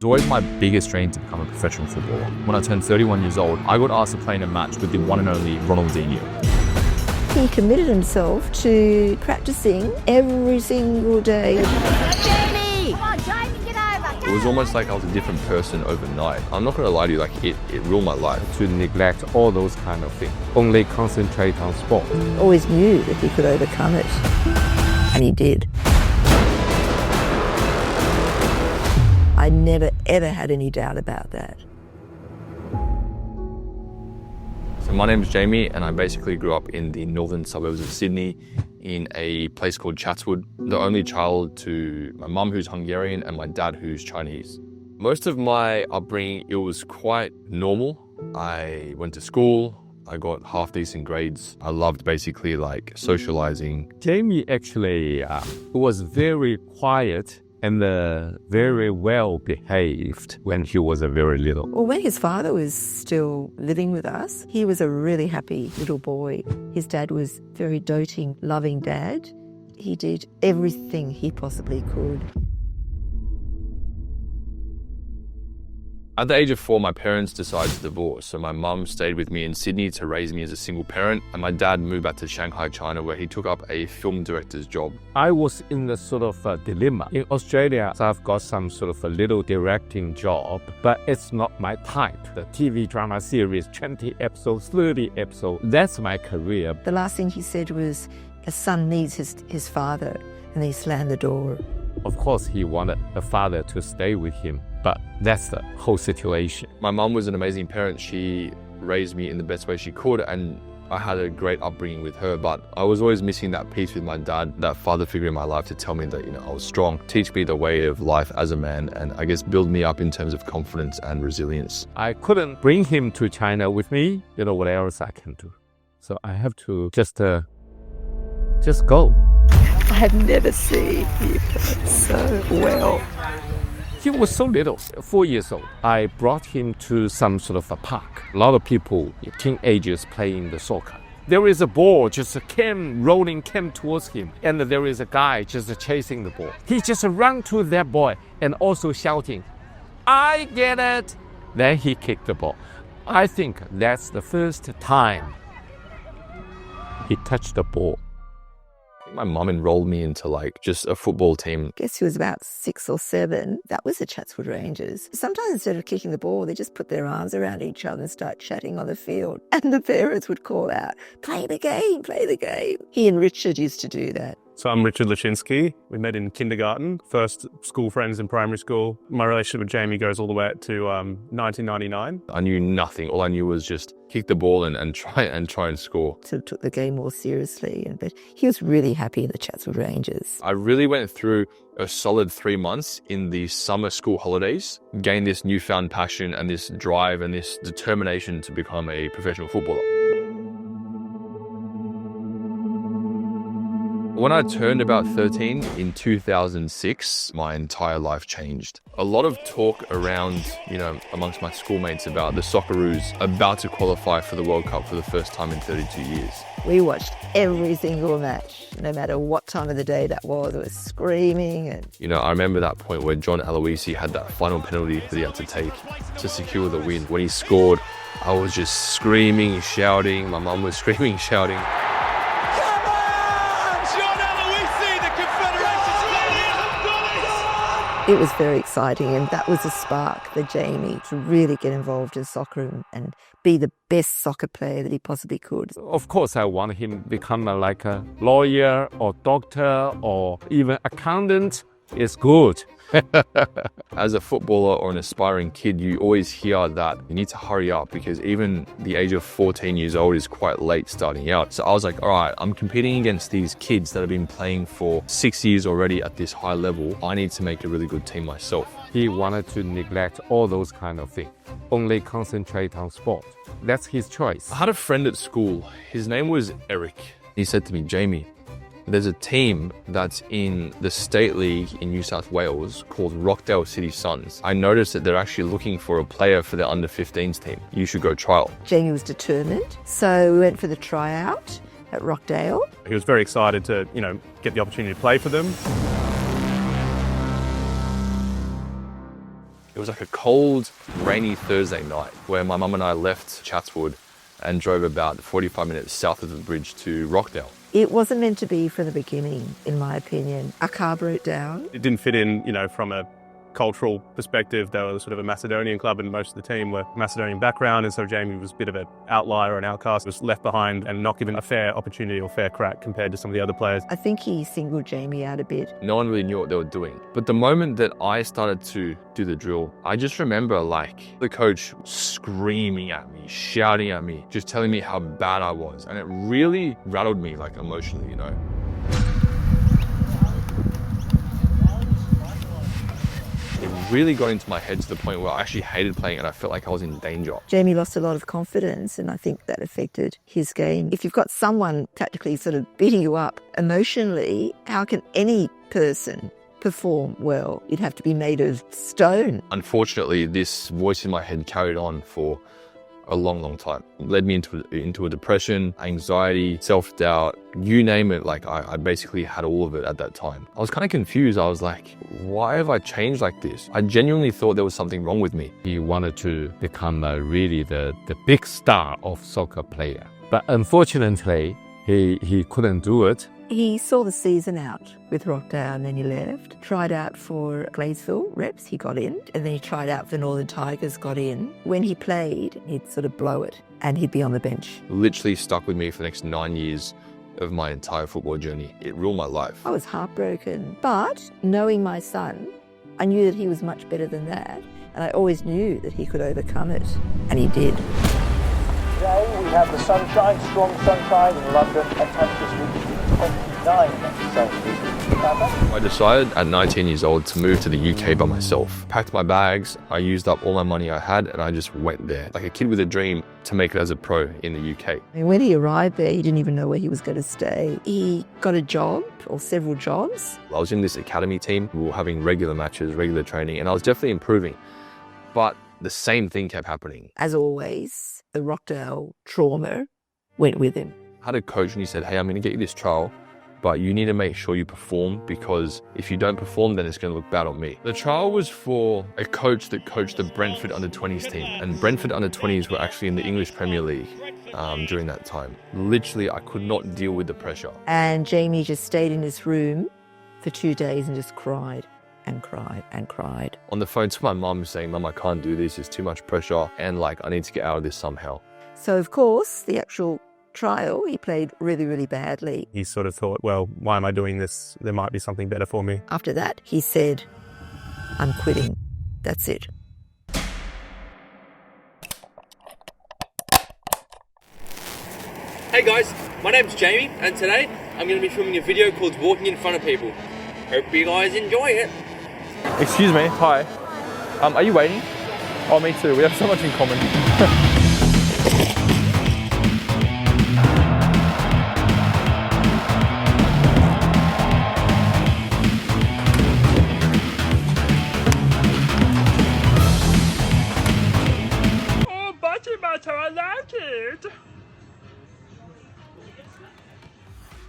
It's always my biggest dream to become a professional footballer. When I turned 31 years old, I got asked to play in a match with the one and only Ronaldinho. He committed himself to practicing every single day. Jamie! Come on, Jamie, get over! It was almost like I was a different person overnight. I'm not going to lie to you, like it ruined my life. To neglect all those kind of things. Only concentrate on sport. Always knew that he could overcome it. And he did. I never, ever had any doubt about that. So my name is Jamie, and I basically grew up in the northern suburbs of Sydney in a place called Chatswood. The only child to my mum, who's Hungarian, and my dad, who's Chinese. Most of my upbringing, it was quite normal. I went to school. I got half-decent grades. I loved basically like socializing. Jamie actually was very quiet and very well behaved when he was a very little. Well, when his father was still living with us, he was a really happy little boy. His dad was very doting, loving dad. He did everything he possibly could. At the age of 4, my parents decided to divorce, so my mum stayed with me in Sydney to raise me as a single parent, and my dad moved back to Shanghai, China, where he took up a film director's job. I was in the sort of a dilemma. In Australia, I've got some sort of a little directing job, but it's not my type. The TV drama series, 20 episodes, 30 episodes, that's my career. The last thing he said was, a son needs his father, and he slammed the door. Of course, he wanted the father to stay with him, but that's the whole situation. My mum was an amazing parent. She raised me in the best way she could, and I had a great upbringing with her, but I was always missing that piece with my dad, that father figure in my life to tell me that, I was strong, teach me the way of life as a man, and I guess build me up in terms of confidence and resilience. I couldn't bring him to China with me. What else I can do? So I have to just go. I have never seen you play so well. He was so little, 4 years old. I brought him to some sort of a park. A lot of people, teenagers, playing the soccer. There is a ball just came towards him, and there is a guy just chasing the ball. He just ran to that boy and also shouting, "I get it!" Then he kicked the ball. I think that's the first time he touched the ball. My mum enrolled me into just a football team. I guess he was about 6 or 7. That was the Chatswood Rangers. Sometimes instead of kicking the ball, they just put their arms around each other and start chatting on the field. And the parents would call out, "Play the game, play the game." He and Richard used to do that. So I'm Richard Lachinsky. We met in kindergarten, first school friends in primary school. My relationship with Jamie goes all the way up to 1999. I knew nothing. All I knew was just kick the ball and try and score. Sort of took the game more seriously, but he was really happy in the Chatswood Rangers. I really went through a solid 3 months in the summer school holidays, gained this newfound passion and this drive and this determination to become a professional footballer. When I turned about 13 in 2006, my entire life changed. A lot of talk around, amongst my schoolmates about the Socceroos about to qualify for the World Cup for the first time in 32 years. We watched every single match, no matter what time of the day that was. It was screaming. And I remember that point where John Aloisi had that final penalty that he had to take to secure the win. When he scored, I was just screaming, shouting. My mum was screaming, shouting. it was very exciting, and that was a spark for Jamie to really get involved in soccer and be the best soccer player that he possibly could. Of course, I want him to become like a lawyer or doctor or even accountant. It's good. As a footballer or an aspiring kid, you always hear that you need to hurry up because even the age of 14 years old is quite late starting out. So I was like, all right, I'm competing against these kids that have been playing for 6 years already at this high level. I need to make a really good team myself. He wanted to neglect all those kind of things, only concentrate on sport. That's his choice. I had a friend at school. His name was Eric. He said to me, Jamie, there's a team that's in the State League in New South Wales called Rockdale City Suns. I noticed that they're actually looking for a player for their under-15s team. You should go trial. Jamie was determined, so we went for the tryout at Rockdale. He was very excited to, get the opportunity to play for them. It was like a cold, rainy Thursday night where my mum and I left Chatswood and drove about 45 minutes south of the bridge to Rockdale. It wasn't meant to be from the beginning, in my opinion. Our car broke down. It didn't fit in, from a cultural perspective. They were sort of a Macedonian club and most of the team were Macedonian background, and so Jamie was a bit of an outlier and outcast, was left behind and not given a fair opportunity or fair crack compared to some of the other players. I think he singled Jamie out a bit. No one really knew what they were doing. But the moment that I started to do the drill, I just remember the coach screaming at me, shouting at me, just telling me how bad I was. And it really rattled me emotionally, It really got into my head to the point where I actually hated playing and I felt like I was in danger. Jamie lost a lot of confidence, and I think that affected his game. If you've got someone tactically sort of beating you up emotionally, how can any person perform well? You'd have to be made of stone. Unfortunately, this voice in my head carried on for a long, long time. It led me into a depression, anxiety, self-doubt, you name it. I basically had all of it at that time. I was kind of confused. I was like, why have I changed like this? I genuinely thought there was something wrong with me. He wanted to become really the big star of soccer player. But unfortunately, he couldn't do it. He saw the season out with Rockdale and then he left. Tried out for Gladesville reps, he got in. And then he tried out for Northern Tigers, got in. When he played, he'd sort of blow it and he'd be on the bench. Literally stuck with me for the next 9 years of my entire football journey. It ruled my life. I was heartbroken. But knowing my son, I knew that he was much better than that. And I always knew that he could overcome it. And he did. Today we have the sunshine, strong sunshine in London, and temperatures reaching 29 Celsius. I decided at 19 years old to move to the UK by myself. Packed my bags, I used up all my money I had, and I just went there. Like a kid with a dream to make it as a pro in the UK. And when he arrived there, he didn't even know where he was going to stay. He got a job, or several jobs. I was in this academy team. We were having regular matches, regular training, and I was definitely improving. But the same thing kept happening. As always, the Rockdale trauma went with him. I had a coach and he said, hey, I'm going to get you this trial, but you need to make sure you perform, because if you don't perform, then it's going to look bad on me. The trial was for a coach that coached the Brentford under-20s team. And Brentford under-20s were actually in the English Premier League during that time. Literally, I could not deal with the pressure. And Jamie just stayed in his room for 2 days and just cried and cried and cried. On the phone to my mum saying, Mum, I can't do this, it's too much pressure, and I need to get out of this somehow. So of course, the actual trial, he played really, really badly. He sort of thought, well, why am I doing this? There might be something better for me. After that, he said, I'm quitting. That's it. Hey guys, my name's Jamie, and today I'm going to be filming a video called Walking in Front of People. Hope you guys enjoy it. Excuse me, hi. Are you waiting? Oh, me too. We have so much in common. Oh, butter, I like it.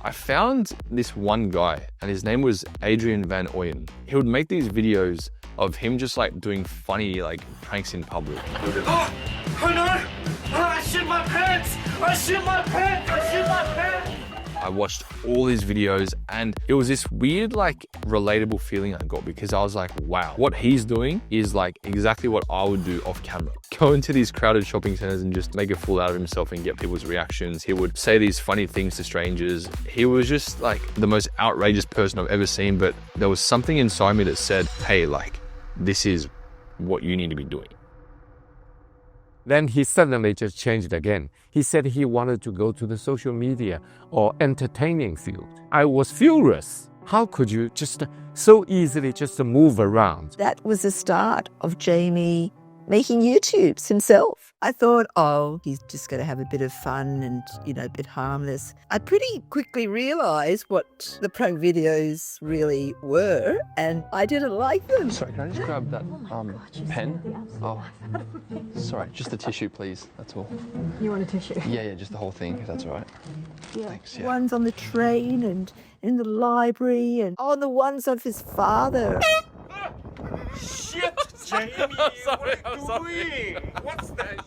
I found this one guy, and his name was Adrian Van Ooyen. He would make these videos of him just doing funny pranks in public. Oh no! Oh, I shit my pants! I shit my pants! I shit my pants! I watched all his videos, and it was this weird relatable feeling I got, because I was like, wow, what he's doing is exactly what I would do off camera. Go into these crowded shopping centers and just make a fool out of himself and get people's reactions. He would say these funny things to strangers. He was just the most outrageous person I've ever seen, but there was something inside me that said, hey, this is what you need to be doing. Then he suddenly just changed again. He said he wanted to go to the social media or entertaining field. I was furious. How could you just so easily just move around? That was the start of Jamie making YouTubes himself. I thought, oh, he's just going to have a bit of fun and, a bit harmless. I pretty quickly realised what the prank videos really were, and I didn't like them. Sorry, can I just grab that pen? Oh, sorry, just a tissue, please. That's all. You want a tissue? Yeah, just the whole thing, if that's all right. Yeah. Thanks, yeah. Ones on the train and in the library, and the ones of his father. Shit!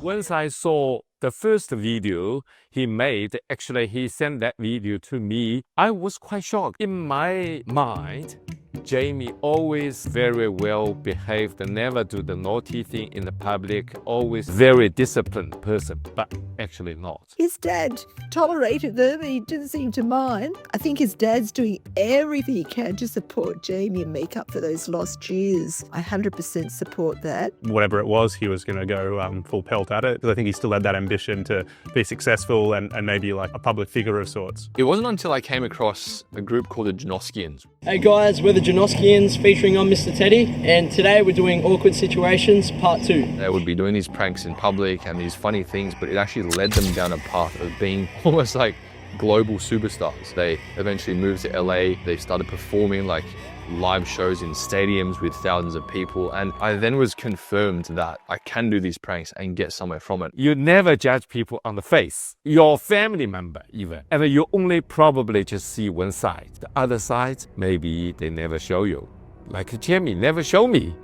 Once I saw the first video he made, actually he sent that video to me, I was quite shocked. In my mind, Jamie always very well behaved, never do the naughty thing in the public, always very disciplined person, but actually not. His dad tolerated them. He didn't seem to mind. I think his dad's doing everything he can to support Jamie and make up for those lost years. I 100% support that. Whatever it was, he was going to go full pelt at it, because I think he still had that ambition to be successful and maybe like a public figure of sorts. It wasn't until I came across a group called the Janoskians. Hey guys, we're the Janoskians featuring on Mr. Teddy, and today we're doing Awkward Situations Part 2. They would be doing these pranks in public and these funny things, but it actually led them down a path of being almost like global superstars. They eventually moved to LA. They started performing like live shows in stadiums with thousands of people, and I then was confirmed that I can do these pranks and get somewhere from it. You never judge people on the face, your family member even, and you only probably just see one side. The other side, maybe they never show you. Like Jamie never show me.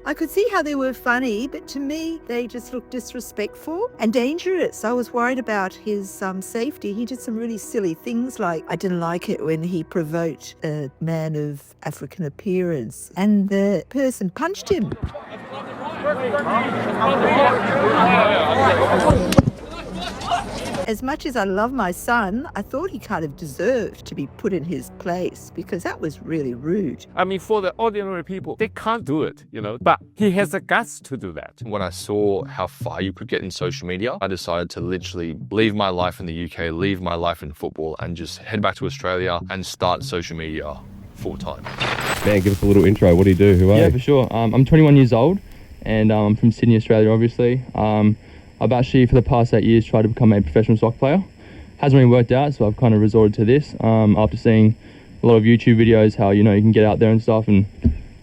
I could see how they were funny, but to me, they just looked disrespectful and dangerous. I was worried about his safety. He did some really silly things, like I didn't like it when he provoked a man of African appearance and the person punched him. As much as I love my son, I thought he kind of deserved to be put in his place, because that was really rude. I mean, for the ordinary people, they can't do it, you know, but he has the guts to do that. When I saw how far you could get in social media, I decided to literally leave my life in the UK, leave my life in football, and just head back to Australia and start social media full time. Man, give us a little intro. What do you do? Who are you? Yeah, for sure. I'm 21 years old, and I'm from Sydney, Australia, obviously. I've actually, for the past 8 years, tried to become a professional soccer player. Hasn't really worked out, so I've kind of resorted to this after seeing a lot of YouTube videos, how, you know, you can get out there and stuff, and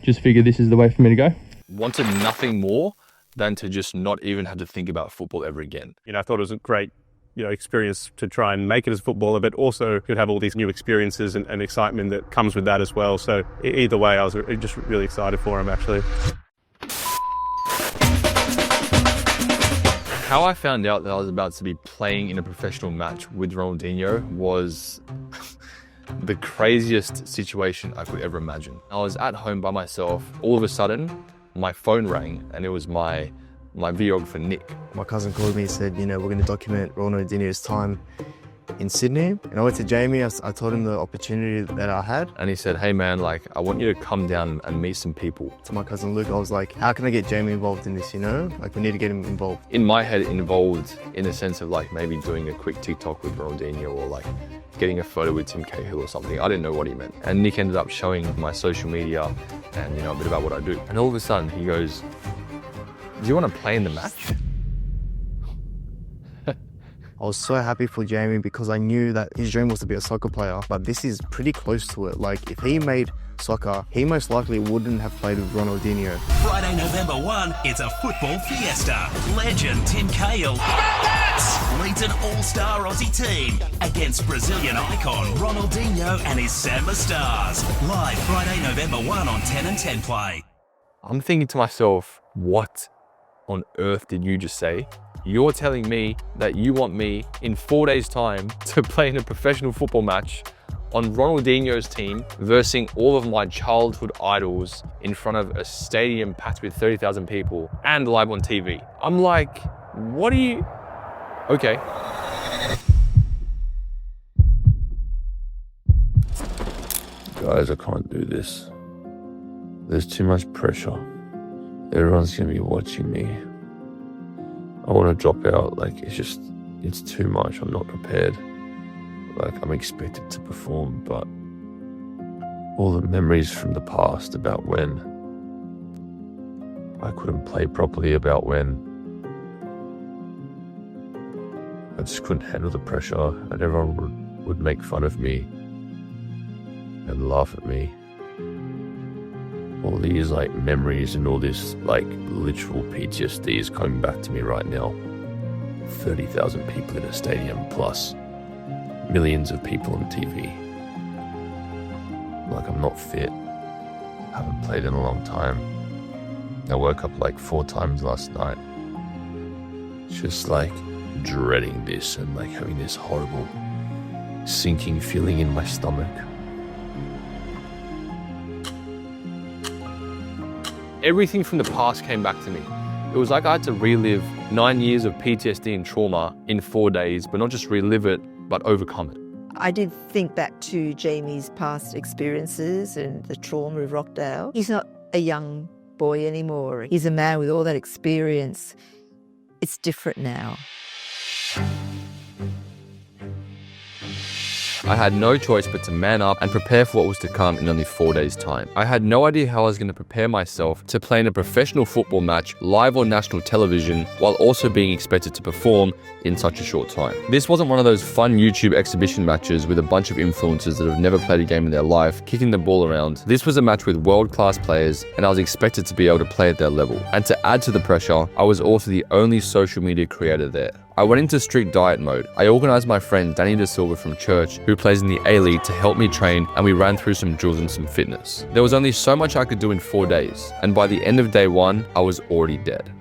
just figured this is the way for me to go. Wanted nothing more than to just not even have to think about football ever again. You know, I thought it was a great, you know, experience to try and make it as a footballer, but also you'd have all these new experiences and excitement that comes with that as well. So either way, I was just really excited for him, actually. How I found out that I was about to be playing in a professional match with Ronaldinho was the craziest situation I could ever imagine. I was at home by myself. All of a sudden, my phone rang, and it was my videographer, Nick. My cousin called me and said, you know, we're going to document Ronaldinho's time in Sydney. And I went to Jamie, I told him the opportunity that I had. And he said, hey man, like, I want you to come down and meet some people. To my cousin Luke, I was like, how can I get Jamie involved in this, you know? Like, we need to get him involved. In my head, involved in the sense of like maybe doing a quick TikTok with Ronaldinho, or like getting a photo with Tim Cahill or something. I didn't know what he meant. And Nick ended up showing my social media and, you know, a bit about what I do. And all of a sudden he goes, do you want to play in the match? I was so happy for Jamie because I knew that his dream was to be a soccer player, but this is pretty close to it. Like, if he made soccer, he most likely wouldn't have played with Ronaldinho. Friday, November 1, it's a football fiesta. Legend Tim Cahill leads an all-star Aussie team against Brazilian icon Ronaldinho and his Samba Stars. Live Friday, November 1 on 10 and 10 Play. I'm thinking to myself, what on earth did you just say? You're telling me that you want me in 4 days' time to play in a professional football match on Ronaldinho's team versus all of my childhood idols in front of a stadium packed with 30,000 people and live on TV. I'm like, what are you... Okay. Guys, I can't do this. There's too much pressure. Everyone's gonna be watching me. I want to drop out. Like, it's too much. I'm not prepared. Like, I'm expected to perform, but all the memories from the past about when I couldn't play properly, about when I just couldn't handle the pressure and everyone would make fun of me and laugh at me. All these like memories and all this like literal PTSD is coming back to me right now. 30,000 people in a stadium plus millions of people on TV. Like, I'm not fit. I haven't played in a long time. I woke up like 4 times last night, just like dreading this and like having this horrible sinking feeling in my stomach. Everything from the past came back to me. It was like I had to relive 9 years of PTSD and trauma in 4 days, but not just relive it, but overcome it. I did think back to Jamie's past experiences and the trauma of Rockdale. He's not a young boy anymore. He's a man with all that experience. It's different now. I had no choice but to man up and prepare for what was to come in only 4 days' time. I had no idea how I was going to prepare myself to play in a professional football match live on national television while also being expected to perform in such a short time. This wasn't one of those fun YouTube exhibition matches with a bunch of influencers that have never played a game in their life kicking the ball around. This was a match with world-class players and I was expected to be able to play at their level. And to add to the pressure, I was also the only social media creator there. I went into strict diet mode. I organized my friend Danny De Silva from church, who plays in the A-League, to help me train, and we ran through some drills and some fitness. There was only so much I could do in 4 days, and by the end of day 1, I was already dead.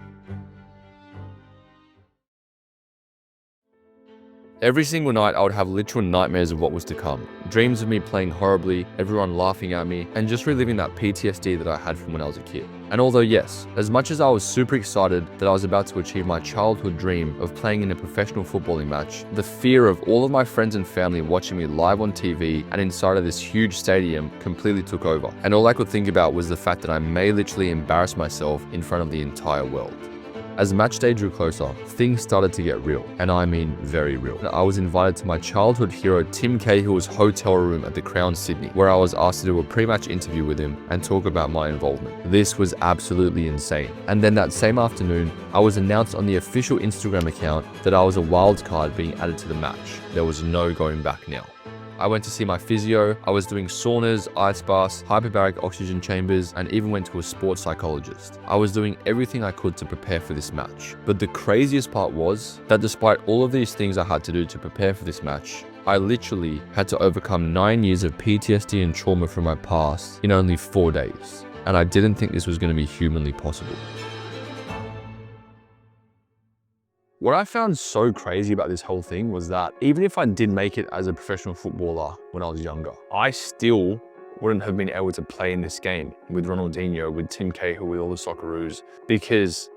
Every single night, I would have literal nightmares of what was to come. Dreams of me playing horribly, everyone laughing at me, and just reliving that PTSD that I had from when I was a kid. And although yes, as much as I was super excited that I was about to achieve my childhood dream of playing in a professional footballing match, the fear of all of my friends and family watching me live on TV and inside of this huge stadium completely took over. And all I could think about was the fact that I may literally embarrass myself in front of the entire world. As match day drew closer, things started to get real, and I mean very real. I was invited to my childhood hero Tim Cahill's hotel room at the Crown Sydney, where I was asked to do a pre-match interview with him and talk about my involvement. This was absolutely insane. And then that same afternoon, I was announced on the official Instagram account that I was a wild card being added to the match. There was no going back now. I went to see my physio, I was doing saunas, ice baths, hyperbaric oxygen chambers, and even went to a sports psychologist. I was doing everything I could to prepare for this match. But the craziest part was that despite all of these things I had to do to prepare for this match, I literally had to overcome 9 years of PTSD and trauma from my past in only 4 days. And I didn't think this was going to be humanly possible. What I found so crazy about this whole thing was that even if I did make it as a professional footballer when I was younger, I still wouldn't have been able to play in this game with Ronaldinho, with Tim Cahill, with all the Socceroos, because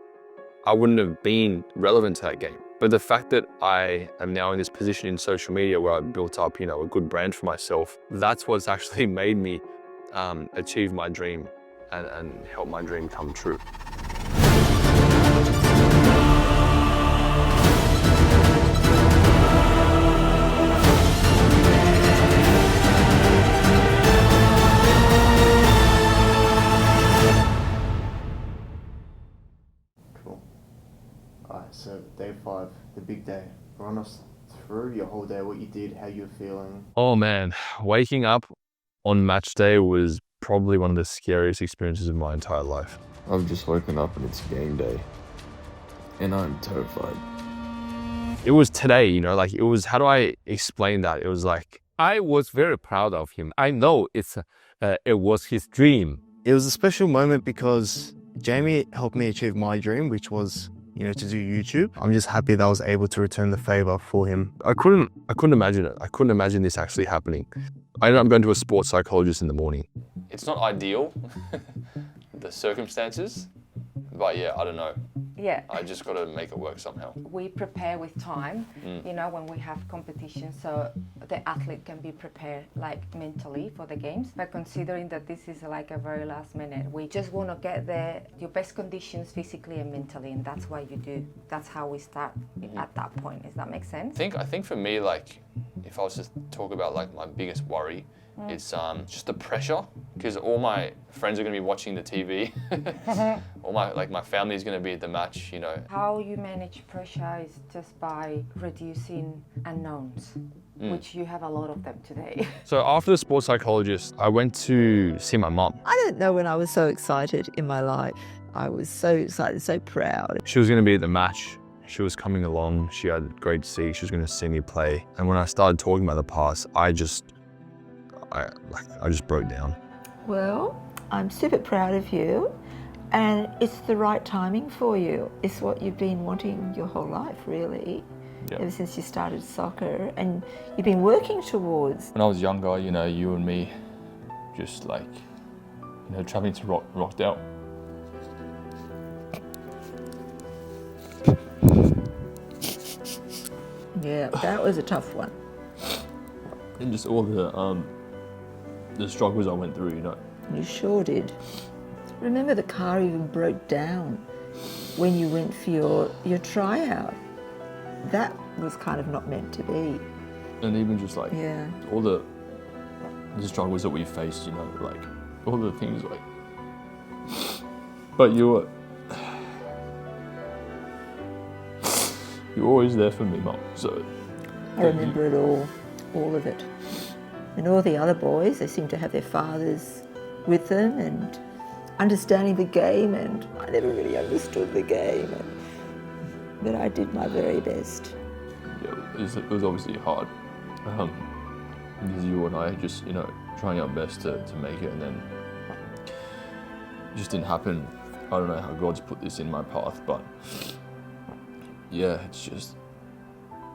I wouldn't have been relevant to that game. But the fact that I am now in this position in social media where I've built up, a good brand for myself, that's what's actually made me achieve my dream and help my dream come true. Alright, so day 5, the big day. Run us through your whole day, what you did, how you were feeling. Oh man, waking up on match day was probably one of the scariest experiences of my entire life. I've just woken up and it's game day, and I'm terrified. It was today, it was, how do I explain that? It was like, I was very proud of him. I know it was his dream. It was a special moment because Jamie helped me achieve my dream, which was to do YouTube. I'm just happy that I was able to return the favor for him. I couldn't imagine it. I couldn't imagine this actually happening. I ended up going to a sports psychologist in the morning. It's not ideal, the circumstances, but yeah, I don't know. Yeah. I just got to make it work somehow. We prepare with time, when we have competitions, so the athlete can be prepared mentally for the games. But considering that this is a very last minute, we just want to get your best conditions physically and mentally, and that's what you do. That's how we start at that point. Does that make sense? I think for me, if I was to talk about my biggest worry, it's just the pressure, because all my friends are going to be watching the TV. All my family is going to be at the match, How you manage pressure is just by reducing unknowns, which you have a lot of them today. So after the sports psychologist, I went to see my mum. I don't know when I was so excited in my life. I was so excited, so proud. She was going to be at the match. She was coming along. She had great to see. She was going to see me play. And when I started talking about the past, I just broke down. Well, I'm super proud of you, And it's the right timing for you. It's what you've been wanting your whole life, really, ever since you started soccer, and you've been working towards. When I was younger, you know, you and me, just like, you know, traveling to Rockdale. Yeah, that was a tough one. And just all the struggles I went through, you know. You sure did. Remember the car even broke down when you went for your tryout. That was kind of not meant to be. And even just like all the struggles that we faced, you know, like all the things like. But you were always there for me, Mum. So I remember it all of it. And all the other boys, they seemed to have their fathers with them and understanding the game, and I never really understood the game. But I did my very best. Yeah, it was obviously hard. Because you and I just, you know, trying our best to make it, and then it just didn't happen. I don't know how God's put this in my path, but yeah, it's just,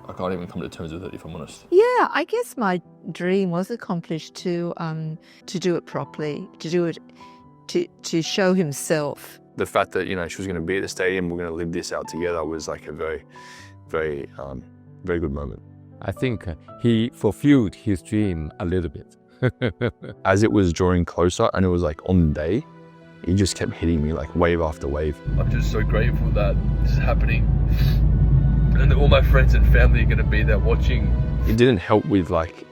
I can't even come to terms with it, if I'm honest. Yeah, I guess my dream was accomplished to do it properly, to do it, to show himself. The fact that, you know, she was going to be at the stadium, we're going to live this out together, was like a very, very, very good moment. I think he fulfilled his dream a little bit. As it was drawing closer, and it was like on the day, he just kept hitting me like wave after wave. I'm just so grateful that this is happening, and that all my friends and family are going to be there watching. It didn't help with like,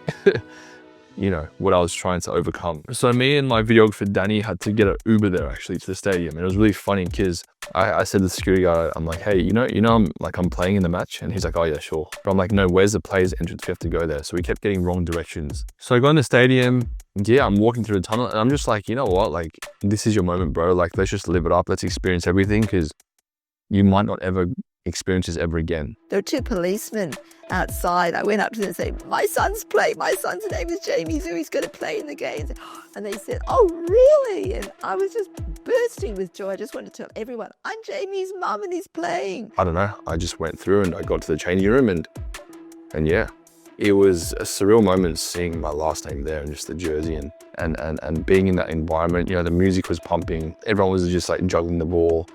you know, what I was trying to overcome. So me and my videographer Danny had to get an Uber there actually to the stadium, and it was really funny because I said to the security guard, I'm like, hey, you know, I'm playing in the match, and he's like, oh yeah, sure. But I'm like, no, where's the players' entrance? We have to go there. So we kept getting wrong directions. So I go in the stadium. Yeah, I'm walking through the tunnel, and I'm just like, you know what? Like, this is your moment, bro. Like, let's just live it up. Let's experience everything, because you might not ever experience this ever again. There were two policemen outside. I went up to them and said, my son's playing. My son's name is Jamie Zhu. He's going to play in the game. And they said, oh, really? And I was just bursting with joy. I just wanted to tell everyone, I'm Jamie's mum and he's playing. I don't know. I just went through and I got to the changing room, and yeah. It was a surreal moment seeing my last name there and just the jersey and being in that environment. You know, the music was pumping. Everyone was just like juggling the ball.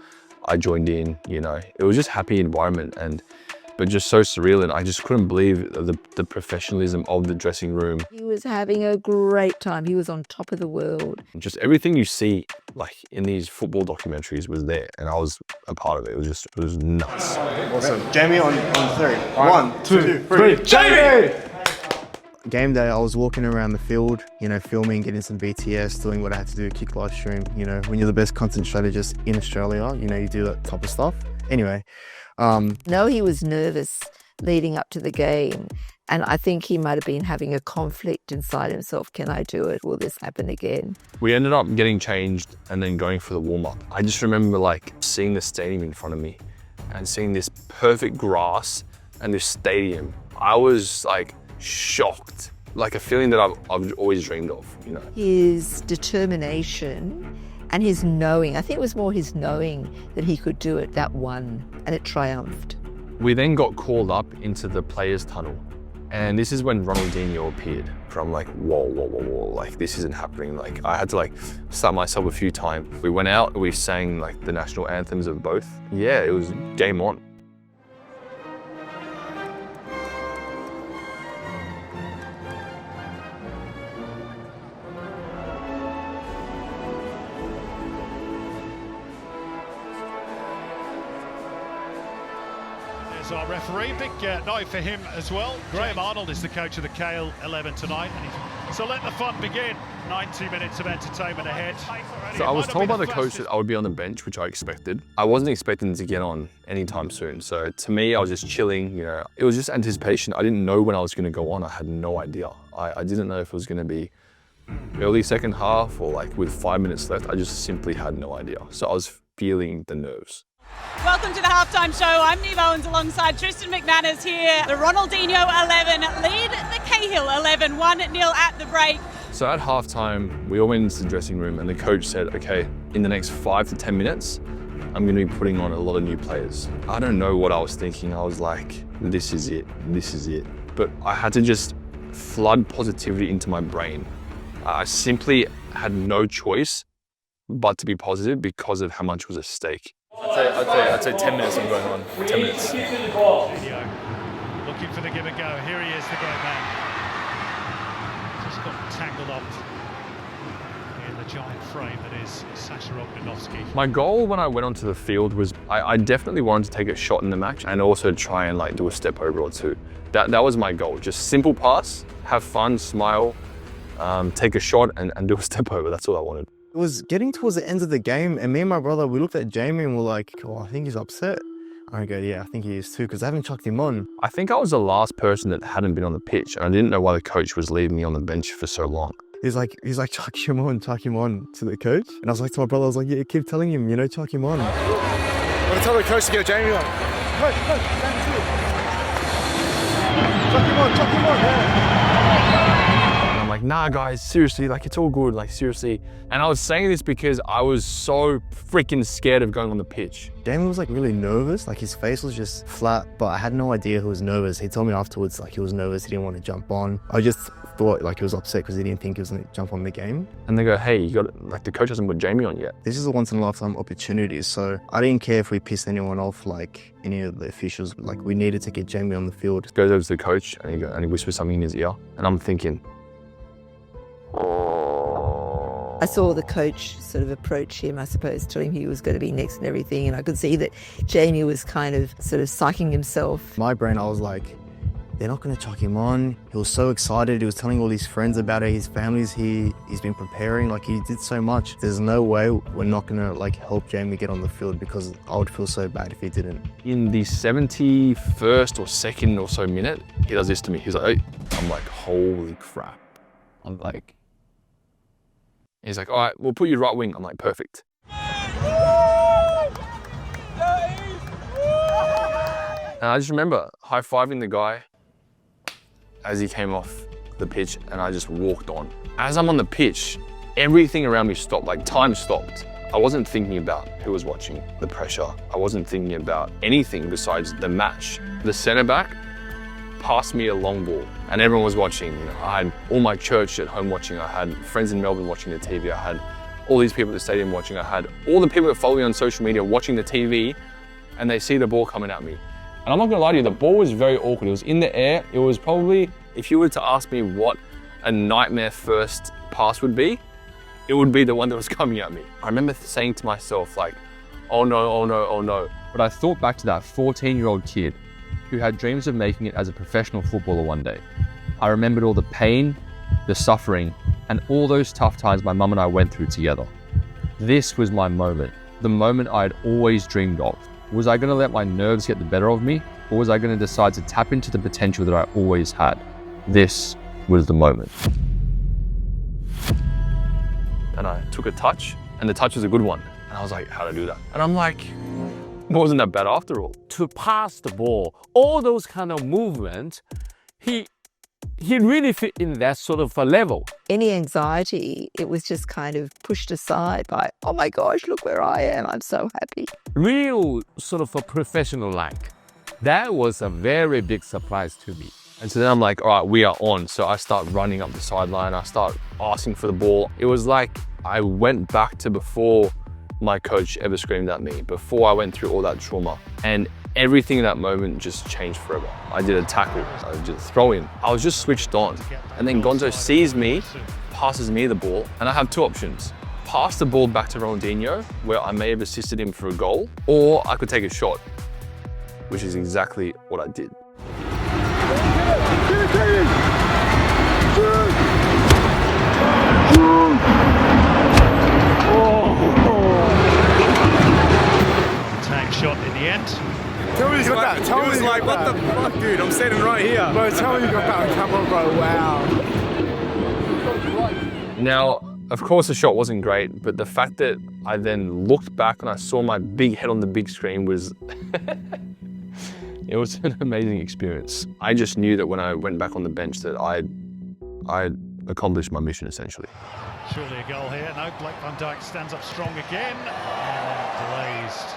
I joined in, you know. It was just happy environment, but just so surreal, and I just couldn't believe the professionalism of the dressing room. He was having a great time. He was on top of the world. Just everything you see like in these football documentaries was there, and I was a part of it. It was nuts. Awesome. Jamie on 3. 1, 2, 3. Jamie! Game day, I was walking around the field, you know, filming, getting some BTS, doing what I had to do, kick live stream. You know, when you're the best content strategist in Australia, you know, you do that type of stuff. Anyway. No, he was nervous leading up to the game. And I think he might have been having a conflict inside himself. Can I do it? Will this happen again? We ended up getting changed and then going for the warm-up. I just remember like seeing the stadium in front of me and seeing this perfect grass and this stadium. I was like shocked, like a feeling that I've always dreamed of, you know. His determination and his knowing, I think it was more his knowing that he could do it, that won, and it triumphed. We then got called up into the players' tunnel. And this is when Ronaldinho appeared. I'm like, whoa, like this isn't happening. Like I had to like start myself a few times. We went out, we sang like the national anthems of both. Yeah, it was game on. Our referee, big night for him as well. Graham Arnold is the coach of the KL11 tonight, and so let the fun begin. 90 minutes of entertainment ahead. So I was told by the coach that I would be on the bench, which I expected. I wasn't expecting to get on anytime soon. So to me, I was just chilling, you know. It was just anticipation. I didn't know when I was going to go on. I had no idea. I didn't know if it was going to be early second half or like with 5 minutes left. I just simply had no idea. So I was feeling the nerves. Welcome to the halftime show. I'm Neve Owens alongside Tristan McManus here. The Ronaldinho 11 lead the Cahill 11 1-0 at the break. So at halftime, we all went into the dressing room and the coach said, okay, in the next 5 to 10 minutes, I'm going to be putting on a lot of new players. I don't know what I was thinking. I was like, this is it, this is it. But I had to just flood positivity into my brain. I simply had no choice but to be positive because of how much was at stake. I'd say 10 minutes I'm going on, 10 minutes. Looking for the give and go. Here he is, the great man. Just got tangled up in the giant frame that is Sasha Ognenovsky. My goal when I went onto the field was I definitely wanted to take a shot in the match and also try and like do a step over or two. That was my goal. Just simple pass, have fun, smile, take a shot and do a step over. That's all I wanted. It was getting towards the end of the game, and me and my brother, we looked at Jamie and we're like, oh, I think he's upset. I go, yeah, I think he is too, because I haven't chucked him on. I think I was the last person that hadn't been on the pitch, and I didn't know why the coach was leaving me on the bench for so long. He's like, chuck him on to the coach. And I was like to my brother, I was like, yeah, keep telling him, you know, chuck him on. I'm going to tell the coach to get Jamie on. Coach, Jamie's here. Chuck him on, yeah. And I'm like, nah, guys, seriously, like, it's all good, like, seriously. And I was saying this because I was so freaking scared of going on the pitch. Jamie was like really nervous, like his face was just flat, but I had no idea he was nervous. He told me afterwards, like he was nervous, he didn't want to jump on. I just thought like he was upset because he didn't think he was going to jump on the game. And they go, hey, you got, like the coach hasn't put Jamie on yet. This is a once in a lifetime opportunity, so I didn't care if we pissed anyone off, like any of the officials. Like we needed to get Jamie on the field. Goes over to the coach and he whispers something in his ear, and I'm thinking, I saw the coach sort of approach him, I suppose, telling him he was going to be next and everything, and I could see that Jamie was kind of sort of psyching himself. My brain, I was like, they're not going to chuck him on. He was so excited. He was telling all his friends about it. His family's here. He's been preparing. Like he did so much. There's no way we're not going to like help Jamie get on the field, because I would feel so bad if he didn't. In the 71st or second or so minute, he does this to me. He's like, hey. I'm like, holy crap. I'm like, he's like, all right, we'll put you right wing. I'm like, perfect. And I just remember high-fiving the guy as he came off the pitch, and I just walked on. As I'm on the pitch, everything around me stopped, like time stopped. I wasn't thinking about who was watching, the pressure. I wasn't thinking about anything besides the match. The centre back passed me a long ball and everyone was watching. You know, I had all my church at home watching. I had friends in Melbourne watching the TV. I had all these people at the stadium watching. I had all the people that follow me on social media watching the TV, and they see the ball coming at me. And I'm not gonna lie to you, the ball was very awkward. It was in the air. It was probably, if you were to ask me what a nightmare first pass would be, it would be the one that was coming at me. I remember saying to myself like, oh no, oh no, oh no. But I thought back to that 14-year-old kid who had dreams of making it as a professional footballer one day. I remembered all the pain, the suffering, and all those tough times my mum and I went through together. This was my moment, the moment I had always dreamed of. Was I gonna let my nerves get the better of me, or was I gonna decide to tap into the potential that I always had? This was the moment. And I took a touch, and the touch was a good one. And I was like, how'd I do that? And I'm like, it wasn't that bad after all. To pass the ball, all those kind of movement, he really fit in that sort of a level. Any anxiety, it was just kind of pushed aside by, oh my gosh, look where I am, I'm so happy. Real sort of a professional-like. That was a very big surprise to me. And so then I'm like, all right, we are on. So I start running up the sideline. I start asking for the ball. It was like I went back to before my coach ever screamed at me, before I went through all that trauma. And everything in that moment just changed forever. I did a tackle, I did a throw in. I was just switched on. And then Gonzo sees me, passes me the ball, and I have two options. Pass the ball back to Ronaldinho, where I may have assisted him for a goal, or I could take a shot, which is exactly what I did. Tag shot in the end. Tell me you got that. Tell me you got that. What the fuck, dude? I'm standing right here. Bro, tell me you got that on camera, bro. Wow. Now, of course, the shot wasn't great, but the fact that I then looked back and I saw my big head on the big screen was, it was an amazing experience. I just knew that when I went back on the bench that I'd accomplished my mission, essentially. Surely a goal here. No, Blake Van Dijk stands up strong again. And glazed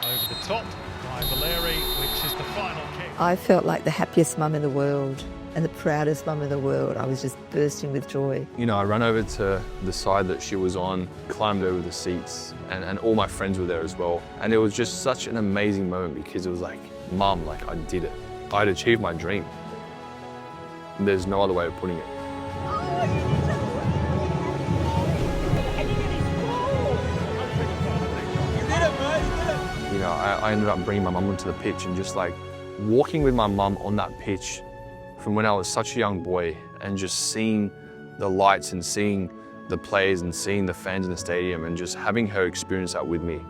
over the top by Valeri, which is the final kick. I felt like the happiest mum in the world and the proudest mum in the world. I was just bursting with joy. You know, I ran over to the side that she was on, climbed over the seats, and all my friends were there as well. And it was just such an amazing moment because it was like, Mum, like I did it. I'd achieved my dream. There's no other way of putting it. You know, I ended up bringing my mum onto the pitch and just like walking with my mum on that pitch from when I was such a young boy and just seeing the lights and seeing the players and seeing the fans in the stadium and just having her experience that with me.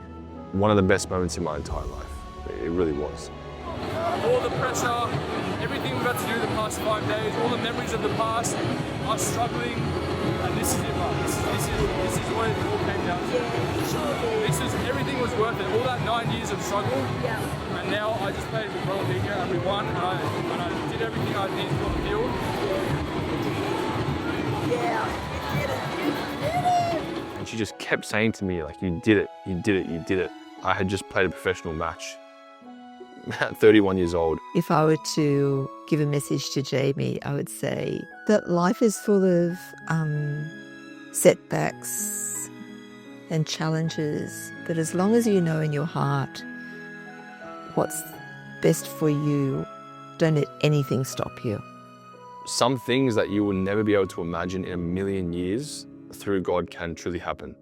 One of the best moments in my entire life. It really was. All the pressure, everything we've had to do the past 5 days, all the memories of the past, us struggling, and this is it, man. This is what it all came down to. Everything was worth it. All that 9 years of struggle, and now I just played with Ronaldinho and we won, and I did everything I needed on the field. And she just kept saying to me, like, you did it, you did it, you did it. I had just played a professional match at 31 years old. If I were to give a message to Jamie, I would say that life is full of setbacks and challenges, but as long as you know in your heart what's best for you, don't let anything stop you. Some things that you will never be able to imagine in a million years, through God, can truly happen.